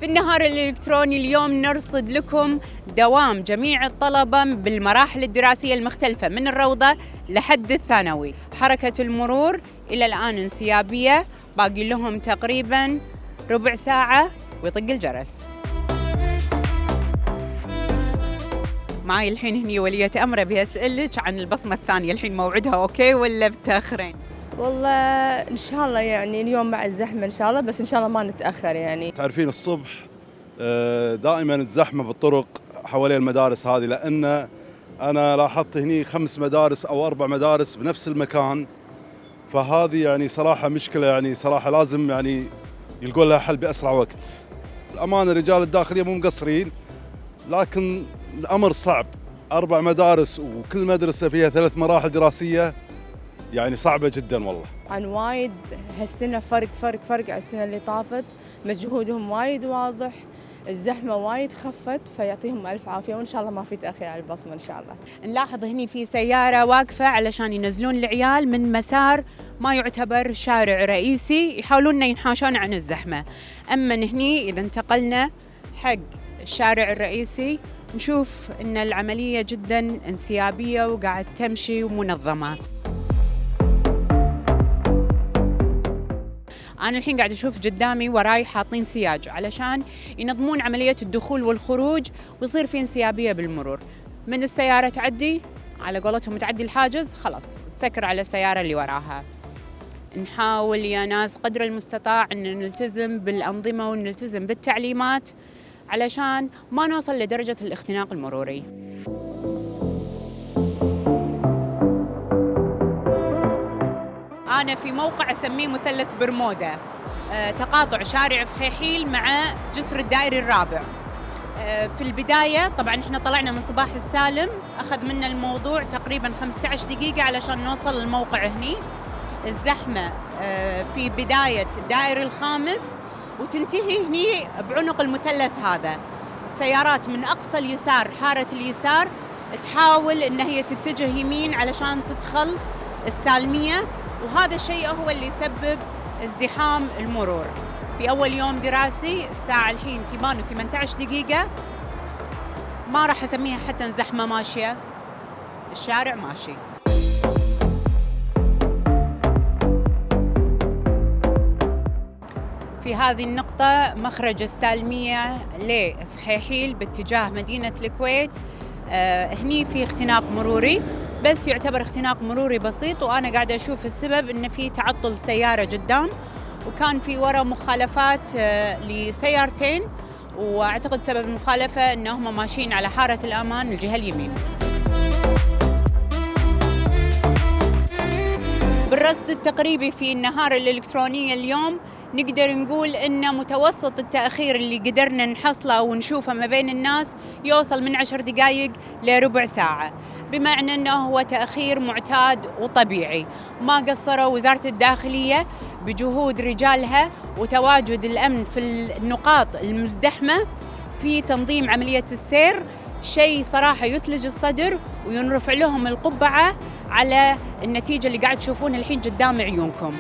في النهار الإلكتروني اليوم نرصد لكم دوام جميع الطلبة بالمراحل الدراسية المختلفة من الروضة لحد الثانوي. حركة المرور إلى الآن انسيابية، باقي لهم تقريباً ربع ساعة ويطق الجرس. معي الحين هني ولية أمر، أبي أسألك عن البصمة الثانية، الحين موعدها أوكي ولا بتأخرين؟ والله إن شاء الله يعني اليوم مع الزحمة إن شاء الله، بس إن شاء الله ما نتأخر يعني. تعرفين الصبح دائما الزحمة بالطرق حوالين المدارس هذه، لأن أنا لاحظت هني 5 مدارس أو 4 مدارس بنفس المكان، فهذه يعني صراحة مشكلة، يعني صراحة لازم يعني يلقون لها حل بأسرع وقت. الأمانة رجال الداخلية مو مقصرين، لكن الأمر صعب. 4 مدارس وكل مدرسة فيها 3 مراحل دراسية، يعني صعبة جدا والله. عن وايد هالسنة فرق على السنة اللي طافت، مجهودهم وايد واضح، الزحمة وايد خفت، فيعطيهم ألف عافية، وإن شاء الله ما في تأخير على البصمة إن شاء الله. نلاحظ هني في سيارة واقفة علشان ينزلون العيال من مسار ما يعتبر شارع رئيسي، يحاولون ينحاشون عن الزحمة. أما هني إذا انتقلنا حق الشارع الرئيسي نشوف إن العملية جدا انسيابية وقاعد تمشي ومنظمة. أنا الحين قاعد أشوف قدامي وراي حاطين سياج علشان ينظمون عملية الدخول والخروج ويصير في انسيابية بالمرور. من السيارة تعدي على قولتهم تعدي الحاجز، خلاص تسكر على السيارة اللي وراها. نحاول يا ناس قدر المستطاع أن نلتزم بالأنظمة ونلتزم بالتعليمات علشان ما نوصل لدرجة الاختناق المروري. أنا في موقع أسميه مثلث برمودا، تقاطع شارع فحيحيل مع جسر الدائري الرابع. في البداية طبعاً إحنا طلعنا من صباح السالم، أخذ منا الموضوع تقريباً 15 دقيقة علشان نوصل للموقع هني. الزحمة في بداية الدائري الخامس وتنتهي هني بعنق المثلث هذا. السيارات من أقصى اليسار حارة اليسار تحاول إن هي تتجه يمين علشان تدخل السالمية، وهذا الشيء هو اللي يسبب ازدحام المرور. في أول يوم دراسي الساعة الحين 8:18 دقيقة، ما راح أسميها حتى زحمة ماشية، الشارع ماشي. في هذه النقطة مخرج السالمية لفحيحيل باتجاه مدينة الكويت، هني في اختناق مروري، بس يعتبر اختناق مروري بسيط، وأنا قاعدة أشوف السبب إن في تعطل سيارة قدام، وكان في وراء مخالفات لسيارتين، وأعتقد سبب المخالفة إنهم ماشيين على حارة الأمان الجهة اليمين. بالرصد التقريبي في النهار الإلكترونية اليوم نقدر نقول إن متوسط التأخير اللي قدرنا نحصله ونشوفه ما بين الناس يوصل من 10 دقائق لربع ساعة، بمعنى أنه هو تأخير معتاد وطبيعي. ما قصروا وزارة الداخلية بجهود رجالها وتواجد الأمن في النقاط المزدحمة في تنظيم عملية السير، شيء صراحة يثلج الصدر وينرفع لهم القبعة على النتيجة اللي قاعد تشوفونها الحين قدام عيونكم.